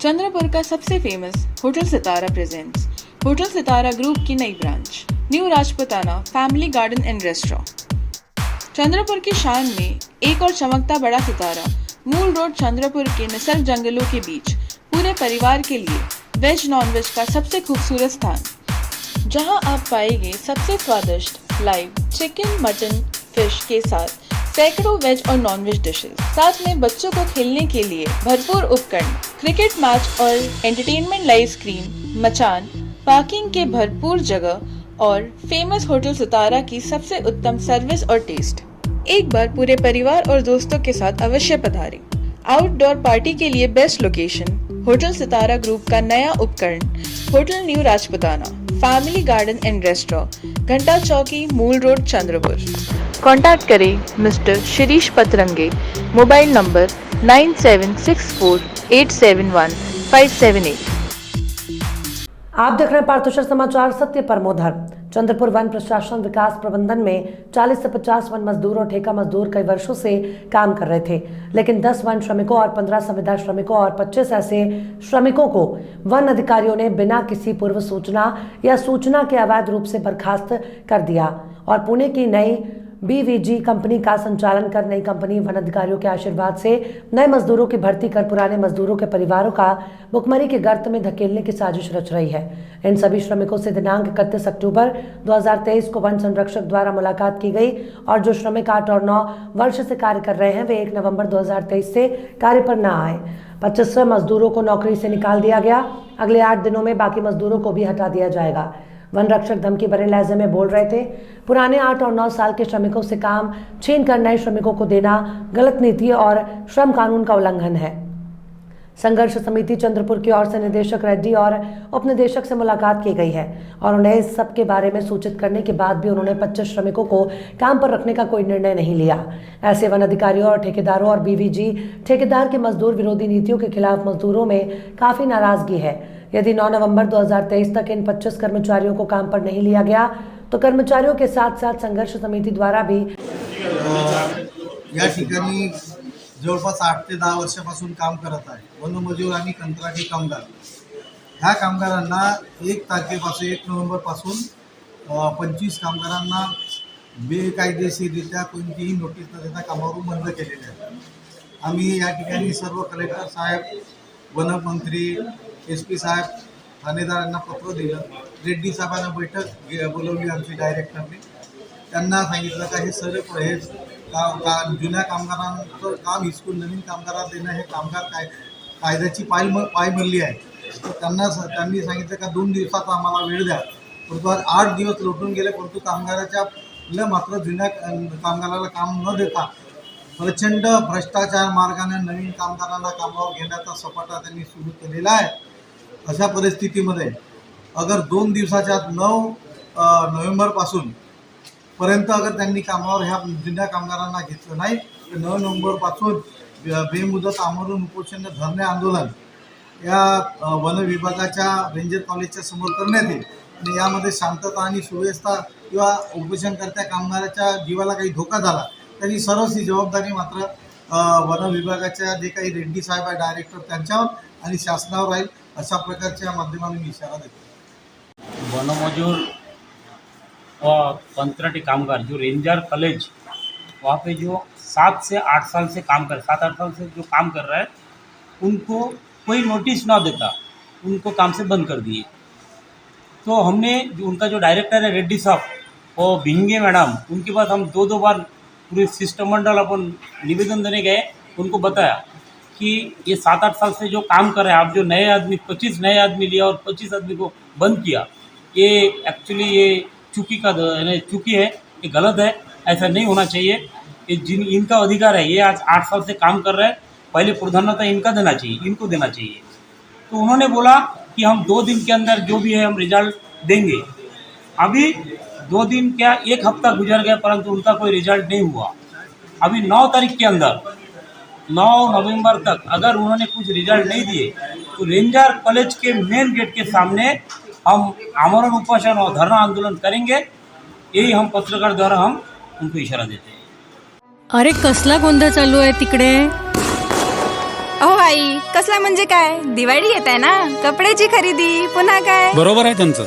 चंद्रपुर का सबसे famous hotel सितारा presents hotel सितारा group की नई branch new Rajputana family garden end restaurant. Chandrapur की शान में एक और चमकता बड़ा सितारा मूल रोड चंद्रपुर के निसर्ग जंगलों के बीच पूरे परिवार के लिए वेज नॉन वेज का सबसे खूबसूरत स्थान, जहां आप पाएंगे सबसे स्वादिष्ट लाइव चिकन मटन फिश के साथ सैकड़ों वेज और नॉन वेज डिशेस, साथ में बच्चों को खेलने के लिए भरपूर उपकरण, क्रिकेट मैच और एंटरटेनमेंट लाइव स्क्रीन, मचान, पार्किंग के भरपूर जगह और फेमस होटल सितारा की सबसे उत्तम सर्विस और टेस्ट। एक बार पूरे परिवार और दोस्तों के साथ अवश्य पधारें। आउटडोर पार्टी के लिए बेस्ट लोकेशन होटल सितारा ग्रुप का नया उपकरण hotel new Rajputana family garden end restaurant, घंटा चौकी, मूल रोड, चंद्रपुर। कॉन्टैक्ट करें मिस्टर शिरीष पतरंगे, मोबाइल नंबर 9764871578। आप देख रहे हैं पार्थोशर समाचार, सत्य परमो धर्म। चंद्रपुर वन प्रशासन विकास प्रबंधन में 40 से 50 वन मजदूर और ठेका मजदूर कई वर्षों से काम कर रहे थे, लेकिन 10 वन श्रमिकों और 15 संविदा श्रमिकों और 25 ऐसे श्रमिकों को वन अधिकारियों ने बिना किसी पूर्व सूचना या सूचना के अवैध रूप से बर्खास्त कर दिया और पुणे की नई BVG कंपनी का संचालन कर नई कंपनी वन अधिकारियों के आशीर्वाद से नए मजदूरों की भर्ती कर पुराने मजदूरों के परिवारों का भुखमरी के गर्त में धकेलने की साजिश रच रही है। इन सभी श्रमिकों से दिनांक 31 अक्टूबर 2023 को वन संरक्षक द्वारा मुलाकात की गई और जो श्रमिक 8 और 9 वर्ष से कार्य कर रहे हैं वे 1 नवंबर 2023 से कार्य पर न आए। 25 मजदूरों को नौकरी से निकाल दिया गया। अगले 8 दिनों में बाकी मजदूरों को भी हटा दिया जाएगा। वन रक्षक धमकी भरे लहजे में बोल रहे थे। पुराने 8 और 9 साल के श्रमिकों से काम छीन कर नए श्रमिकों को देना गलत नीति और श्रम कानून का उल्लंघन है। संघर्ष समिति चंद्रपुर की ओर से निदेशक रेड्डी और उपनिदेशक से मुलाकात की गई है और उन्हें इस सब के बारे में सूचित करने के बाद भी उन्होंने 25 श्रमिकों को काम पर रखने का कोई निर्णय नहीं लिया। ऐसे वन अधिकारियों और ठेकेदारों और BVG ठेकेदार के मजदूर विरोधी नीतियों के खिलाफ मजदूरों में काफी नाराजगी है। यदि 9 नवंबर 2023 तक इन 25 कर्मचारियों को काम पर नहीं लिया गया तो कर्मचारियों के साथ साथ संघर्ष समिति द्वारा भी या ठिकाणी जवळपास 8 ते 10 वर्षापासून काम करत आहे वनमजूर आणि कंत्राटी कामगार। ह्या कामगारांना 1 तारखेपासून 1 नोव्हेंबरपासून 25 कामगारांना बेकायदेशीररित्या कोणतीही नोटीस न देता कामावरून बंद केलेले आहे। आम्ही या ठिकाणी सर्व कलेक्टर साहेब, वनमंत्री, SP साहेब, ठाणेदारांना पत्र दिलं। रेड्डी साहेबांना बैठक बोलवली आमची डायरेक्टरने। त्यांना सांगितलं का हे सर्व हे जुन्या कामगारांचं काम हिसकून नवीन कामगारांना देणं हे कामगार कायद्याची पायमल्ली आहे। तर त्यांनी सांगितलं का 2 दिवसाचा आम्हाला वेळ द्या, परंतु 8 दिवस लोटून गेले परंतु कामगाराच्या मात्र जुन्या कामगाराला काम न देता प्रचंड भ्रष्टाचार मार्गाने नवीन कामगारांना कामावर घेण्याचा सपाटा त्यांनी सुरू केलेला आहे। अशा परिस्थितीमध्ये अगर 2 दिवसाच्या 9 नोव्हेंबरपासून पर्यंत अगर त्यांनी कामावर ह्या जुन्या कामगारांना घेतलं नाही तर 9 नोव्हेंबरपासून बेमुदत आमरण उपोषण धरणे आंदोलन या वन विभागाच्या रेंजर कॉलेजच्या समोर करण्यात येईल आणि यामध्ये शांतता आणि सुव्यवस्था किंवा उपोषणकर्त्या कामगाराच्या जीवाला काही धोका झाला तरी सर्वच ही जबाबदारी मात्र वन विभागाच्या जे काही रेड्डी साहेब आहे डायरेक्टर त्यांच्यावर आणि शासनावर राहील, अशा प्रकारच्या माध्यमातून इशारा देतो। वनमजूर और कंत्राटी कामगार जो रेंजर कॉलेज वहाँ पे जो 7 से 8 साल से काम कर 7-8 साल से जो काम कर रहा है उनको कोई नोटिस ना देता उनको काम से बंद कर दिए। तो हमने उनका जो डायरेक्टर है रेड्डी साहब और भिंगे मैडम, उनके पास हम 2 बार पूरे शिष्टमंडल अपन निवेदन देने गए। उनको बताया कि ये 7-8 साल से जो काम कर रहे हैं, आप जो नए आदमी 25 नए आदमी लिया और 25 आदमी को बंद किया, ये एक्चुअली ये चूकी है, ये गलत है, ऐसा नहीं होना चाहिए। ये इनका अधिकार है, ये आज 8 साल से काम कर रहे हैं, पहले प्राधान्यता इनको देना चाहिए। तो उन्होंने बोला कि हम 2 दिन के अंदर जो भी है हम रिजल्ट देंगे। अभी 2 दिन क्या 1 हफ्ता गुजर गया परंतु उनका कोई रिजल्ट नहीं हुआ। अभी 9 तारीख के अंदर 9 नवंबर तक अगर उन्होंने कुछ रिजल्ट नहीं दिए तो रेंजर कॉलेज के मेन गेट के सामने हम आमरण उपोषण और धरना आंदोलन करेंगे। यही हम पत्रकार द्वारा हम उनको इशारा देते हैं। अरे कसला गोंधळ चालू आहे तिकडे? अहो आई, कसला म्हणजे काय, दिवाळी येत आहे ना, कपड्याची खरेदी पुन्हा काय. बरोबर आहे त्यांचं.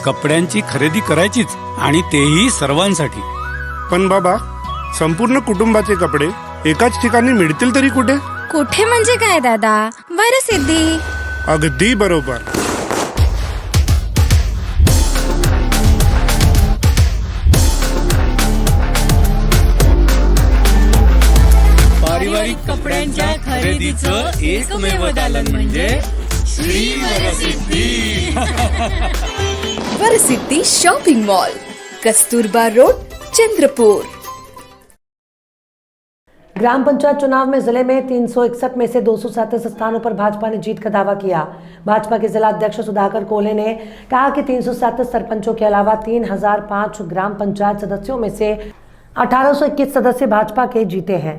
कपड्यांची खरेदी करायचीच आणि तेही सर्वांसाठी. पण बाबा, संपूर्ण कुटुंबाचे कपडे एकाच ठिकाणी मिळतील तरी कुठे? कुठे म्हणजे काय दादा, वरसिद्धी. अगदी बरोबर. पारिवारिक कपड्यांच्या खरेदीचं एकमेव दालन म्हणजे Shri Varsiddhi. Varsiddhi shopping mall, Kasturba road, Chandrapur. ग्राम पंचायत चुनाव में जिले में 361 में से 237 स्थानों पर भाजपा ने जीत का दावा किया। भाजपा के जिला अध्यक्ष सुधाकर कोले ने कहा कि 337 सरपंचों के अलावा 3005 ग्राम पंचायत सदस्यों में से 1821 सदस्य भाजपा के जीते हैं।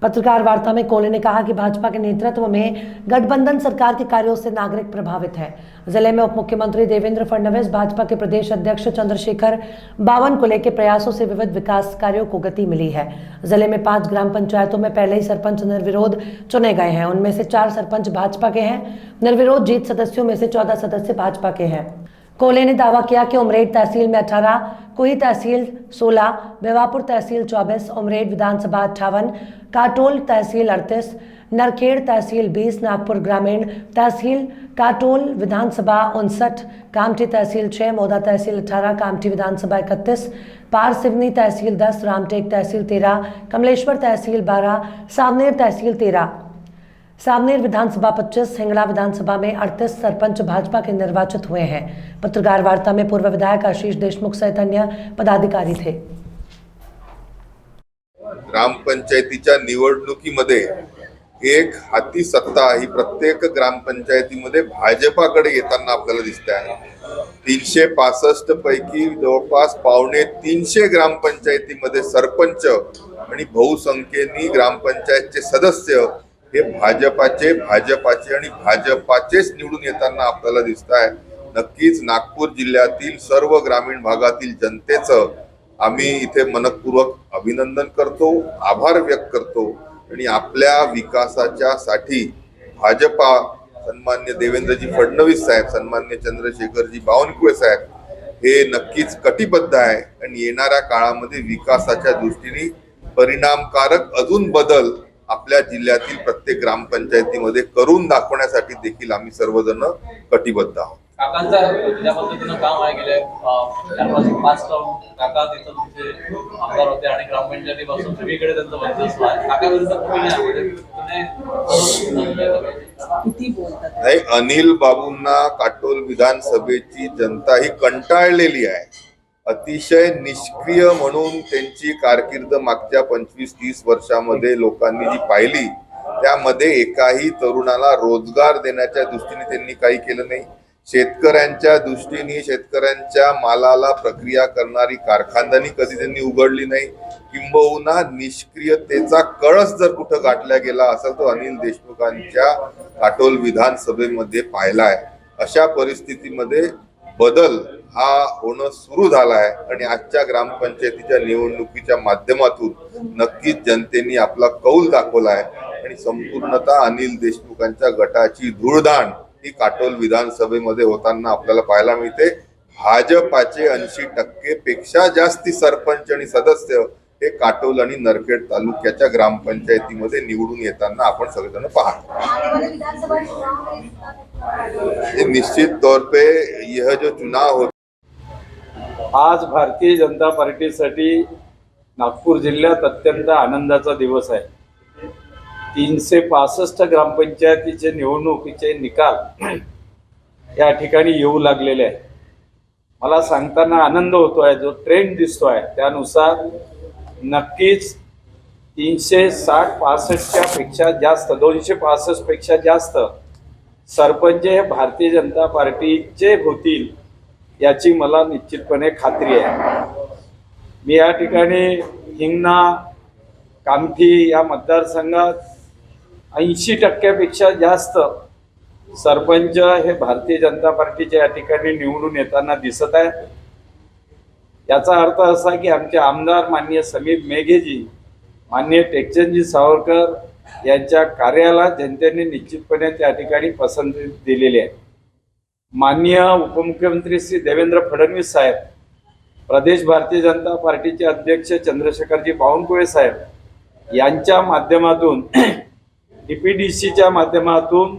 पत्रकार वार्ता में कोले ने कहा कि भाजपा के नेतृत्व में गठबंधन सरकार के कार्यों से नागरिक प्रभावित है। जिले में उप मुख्यमंत्री देवेंद्र फडणवीस, भाजपा के प्रदेश अध्यक्ष चंद्रशेखर बावनकुले के प्रयासों से विविध विकास कार्यों को गति मिली है। जिले में 5 ग्राम पंचायतों में पहले ही सरपंच निर्विरोध चुने गए हैं। उनमें से 4 सरपंच भाजपा के हैं। निर्विरोध जीत सदस्यों में से 14 सदस्य भाजपा के हैं। कोले ने दावा किया कि उमरेड तहसील में 18, कुही तहसील 16, बेवापुर तहसील 24, उमरेड विधानसभा 58, काटोल तहसील 38, नरखेड़ तहसील 20, नागपुर ग्रामीण तहसील काटोल विधानसभा 59, कामठी तहसील 6, मोदा तहसील 18, कामठी विधानसभा 31, पार सिवनी तहसील 10, रामटेक तहसील 13, कमलेश्वर तहसील 12, सावनेर तहसील 13, सावनेर विधानसभा 25, हिंगड़ा विधानसभा में 38 सरपंच भाजपा के निर्वाचित हुए हैं। पत्रकार वार्ता में पूर्व विधायक आशीष देशमुख सहित अन्य पदाधिकारी थे। ग्रामपंचायतीच्या निवडणुकीमध्ये एक हाती सत्ता ही प्रत्येक ग्रामपंचायतीमध्ये भाजपाकडे येताना आपल्याला दिसत आहे। 365 पैकी जवळपास 350 ग्रामपंचायतीमध्ये सरपंच आणि बहुसंख्येने ग्रामपंचायतचे सदस्य हे भाजपाचे आणि भाजपाचेच निवडून येताना आपल्याला दिसत आहे। नक्कीच नागपूर जिल्ह्यातील सर्व ग्रामीण भागातील जनतेचं आम्ही इथे मनपूर्वक अभिनंदन करतो, आभार व्यक्त करतो आणि आपल्या विकासाच्या साठी भाजपा, सन्मान्य देवेंद्रजी फडणवीस साहेब, सन्मान्य चंद्रशेखरजी बावनकुळे साहेब हे नक्कीच कटिबद्ध आहे आणि येणाऱ्या काळामध्ये विकासाच्या दृष्टीने परिणामकारक अजून बदल आपल्या जिल्ह्यातील प्रत्येक ग्रामपंचायतीमध्ये करून दाखवण्यासाठी देखील आम्ही सर्वजण कटिबद्ध आहोत। काकांचा ज्या पद्धतीनं काम आहे गेले 4-5 टर्म काका तिथं तुमचे आमदार होते आणि ग्रामपंचायतीपासून सगळीकडे त्यांचं वर्चस्व आहे। नाही, अनिल बाबूंना काटोल विधानसभेची जनता ही कंटाळलेली आहे। अतिशय निष्क्रिय म्हणून त्यांची कारकीर्द मागच्या 25-30 वर्षामध्ये लोकांनी जी पाहिली त्यामध्ये एकाही तरुणाला रोजगार देण्याच्या दृष्टीने त्यांनी काही केलं नाही। शेतकऱ्यांच्या दृष्टीने शेतकऱ्यांच्या मालाला प्रक्रिया करणारी कारखानदारी कधी त्यांनी उघडली नाही। किंबहुना निष्क्रियतेचा कळस जर कुठं गाठला गेला असेल तर अनिल देशमुखांच्या काटोल विधानसभेमध्ये पाहिला आहे। अशा परिस्थितीमध्ये बदल हा होणं सुरू झाला आहे आणि आजच्या ग्रामपंचायतीच्या निवडणुकीच्या माध्यमातून नक्कीच जनतेने आपला कौल दाखवला आहे आणि संपूर्णतः अनिल देशमुखांच्या गटाची धूळदाण ही काटोल विधानसभेमध्ये होताना आपल्याला पाहायला मिळते। भाजपाचे 80% पेक्षा जास्ती सरपंच आणि सदस्य हे काटोल आणि नरखेड तालुक्याच्या ग्रामपंचायतीमध्ये निवडून येताना आपण सगळेजण पाहतो। निश्चित तौर पे यह जो चुनाव हो आज भारतीय जनता पार्टीसाठी नागपूर जिल्ह्यात अत्यंत आनंदाचा दिवस आहे। 365 ग्रामपंचायतीचे निवडणुकीचे निकाल या ठिकाणी येऊ लागलेले आहे। मला सांगताना आनंद होतोय, जो ट्रेंड दिसतोय त्यानुसार नक्कीच 360-65च्या पेक्षा जास्त 265 पेक्षा जास्त सरपंच हे भारतीय जनता पार्टीचे होतील याची मला निश्चितपणे खात्री आहे। मी या ठिकाणी हिंगणा, कामठी या मतदारसंघात 80% पेक्षा जास्त सरपंच हे भारतीय जनता पार्टीच्या या ठिकाणी निवडून येताना दिसत आहे। याचा अर्थ असा की आमचे आमदार माननीय समीर मेघेजी, माननीय टेकचंदजी सावरकर यांच्या कार्याला जनतेने निश्चितपणे त्या ठिकाणी पसंती दिलेली आहे. माननीय उपमुख्यमंत्री श्री देवेंद्र फडणवीस साहेब, प्रदेश भारतीय जनता पार्टीचे अध्यक्ष चंद्रशेखरजी बावनकुळे साहेब यांच्या माध्यमातून DPDCच्या माध्यमातून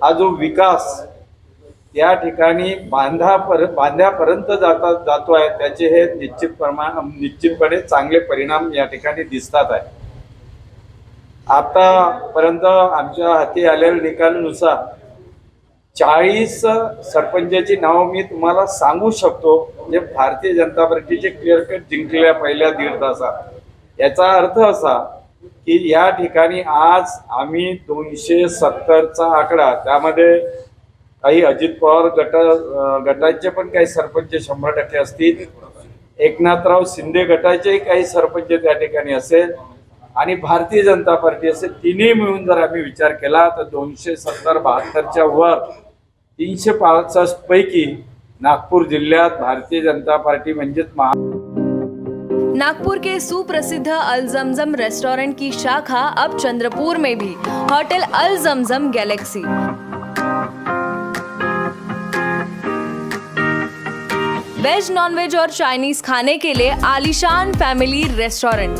हा जो विकास या ठिकाणी बांध्यापर्यंत जातो आहे त्याचे हे निश्चितपणे चांगले परिणाम या ठिकाणी दिसतात आहे. आतापर्यंत आमच्या हाती आलेल्या निकालानुसार 40 सरपंचाची नावं मी तुम्हाला सांगू शकतो, जे भारतीय जनता पार्टीचे क्लिअर कट जिंकल्या पहिल्या 1.5 तासात. याचा अर्थ असा की या ठिकाणी आज आम्ही 270चा आकडा, त्यामध्ये काही अजित पवार गटाचे पण काही सरपंच 100% असतील, एकनाथराव शिंदे गटाचेही काही सरपंच त्या ठिकाणी असेल आणि भारतीय जनता पार्टी असेल, तिन्ही मिळून जर आम्ही विचार केला तर 270-72च्या वर 365 पैकी नागपूर जिल्ह्यात भारतीय जनता पार्टी म्हणजेच नागपुर के सुप्रसिद्ध अल जमजम रेस्टोरेंट की शाखा अब चंद्रपुर में भी, होटल अल जमजम गैलेक्सी। वेज, नॉनवेज और चाइनीज खाने के लिए आलीशान फैमिली रेस्टोरेंट,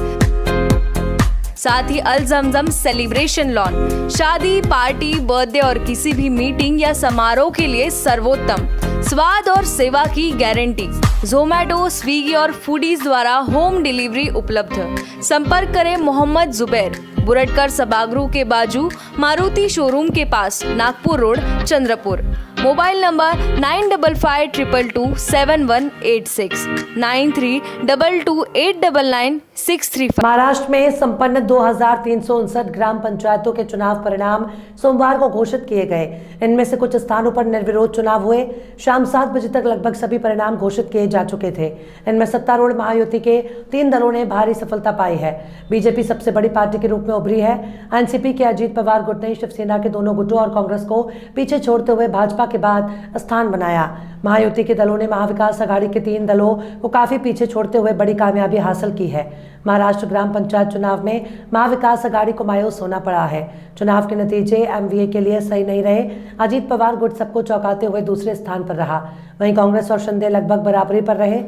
साथ ही अल जमजम सेलिब्रेशन लॉन, शादी, पार्टी, बर्थडे और किसी भी मीटिंग या समारोह के लिए सर्वोत्तम स्वाद और सेवा की गारंटी। जोमैटो, स्विगी और फूडीज द्वारा होम डिलीवरी उपलब्ध। संपर्क करें मोहम्मद जुबैर, बुरटकर सभागृह के बाजू, मारुति शोरूम के पास, Nagpur road, Chandrapur. Mobile number 9552227186 9322899635। Maharashtra में संपन्न 2359 ग्राम पंचायतों के चुनाव परिणाम सोमवार को घोषित किए गए। इनमें से कुछ स्थानों पर निर्विरोध चुनाव हुए। शाम 7 बजे तक लगभग सभी परिणाम घोषित किए जा चुके थे। इनमें सत्तारूढ़ महायुति के 3 दलों ने भारी सफलता पाई है। बीजेपी सबसे बड़ी पार्टी के रूप में उभरी है। एनसीपी के अजीत पवार गुट ने शिवसेना के दोनों गुटों और कांग्रेस को पीछे छोड़ते हुए भाजपा के बाद स्थान बनाया। महायुति के दलों ने महाविकास आघाड़ी के 3 दलों को काफी पीछे छोड़ते हुए बड़ी कामयाबी हासिल की है। महाराष्ट्र ग्राम पंचायत चुनाव में महाविकास आघाड़ी को मायूस होना पड़ा है। चुनाव के नतीजे एमवीए के लिए सही नहीं रहे। अजीत पवार गुट सबको चौंकाते हुए दूसरे स्थान पर रहा। वहीं कांग्रेस और शिंदे लगभग बराबरी पर रहे।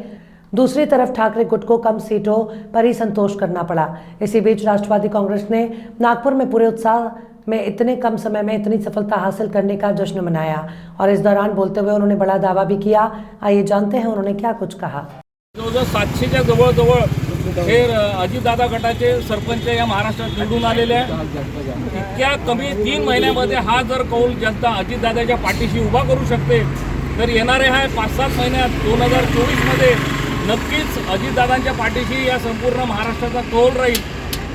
दूसरी तरफ ठाकरे गुट को कम सीटों पर ही संतोष करना पड़ा। इसी बीच राष्ट्रवादी कांग्रेस ने नागपुर में पूरे उत्साह में इतने कम समय में इतनी सफलता हासिल करने का जश्न मनाया और इस दौरान बोलते हुए उन्होंने बड़ा दावा भी किया। आइए जानते हैं उन्होंने क्या कुछ कहा। जवळजवळ 700च्या जवळ हे अजितदादा गटाचे सरपंच या महाराष्ट्रात निवडून आलेले आहे। इतक्या कमी 3 महिन्यामध्ये हा जर कौल जनता अजितदादाच्या पाठीशी उभा करू शकते तर येणारे हा 5-7 महिन्यात 2024 मध्ये नक्कीच अजितदादांच्या पाठीशी या संपूर्ण महाराष्ट्राचा कौल राहील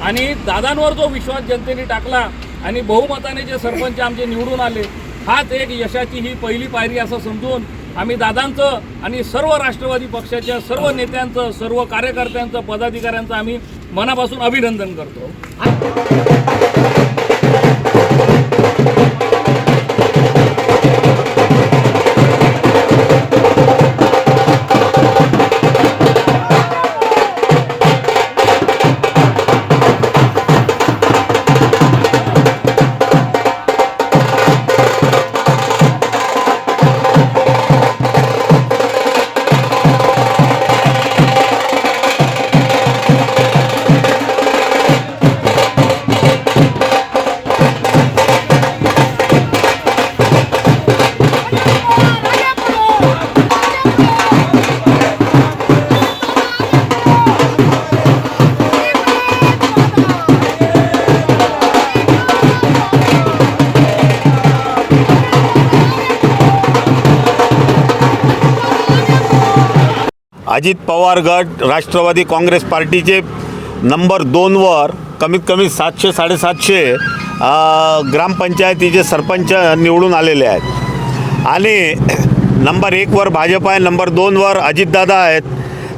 आणि दादांवर जो विश्वास जनतेने टाकला आणि बहुमताने जे सरपंच आमचे निवडून आले, हाच एक यशाची ही पहिली पायरी असं समजून आम्ही दादांचं आणि सर्व राष्ट्रवादी पक्षाच्या सर्व नेत्यांचं, सर्व कार्यकर्त्यांचं, पदाधिकाऱ्यांचं आम्ही मनापासून अभिनंदन करतो। अजित पवार गट राष्ट्रवादी काँग्रेस पार्टीचे नंबर 2वर कमीत कमी 700-750 ग्रामपंचायतीचे सरपंच निवडून आलेले आहेत आणि नंबर 1वर भाजप आहे, नंबर 2वर अजितदादा आहेत।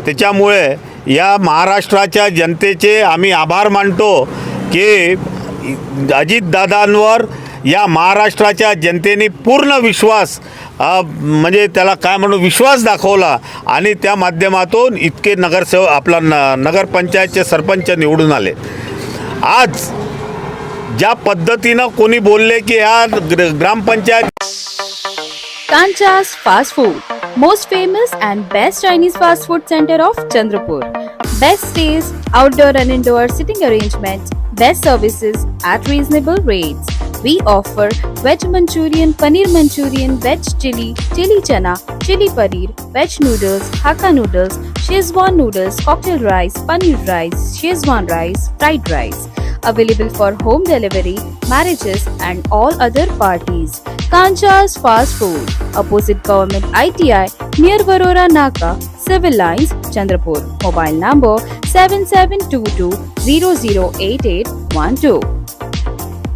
त्याच्यामुळे या महाराष्ट्राच्या जनतेचे आम्ही आभार मानतो की अजितदादांवर या महाराष्ट्राच्या जनतेने पूर्ण विश्वास म्हणजे त्याला काय म्हणू विश्वास दाखवला आणि त्या माध्यमातून इतके नगरसेवक आपला नगरपंचायतचे सरपंच निवडून आले। आज ज्या पद्धतीनं कोणी बोलले की या ग्रामपंचायत Kancha's Fast Food, most famous and best Chinese fast food center of Chandrapur. Best stays, outdoor and indoor sitting arrangements, best services at reasonable rates. We offer veg Manchurian, paneer Manchurian, veg chili, chili chana, chili paneer, veg noodles, Hakka noodles, Szechuan noodles, cocktail rice, paneer rice, Szechuan rice, fried rice. Available for home delivery, marriages and all other parties. Kancha's Fast Food, opposite Government ITI, near Varora Naka, Civil Lines, Chandrapur. Mobile number 7722 008812.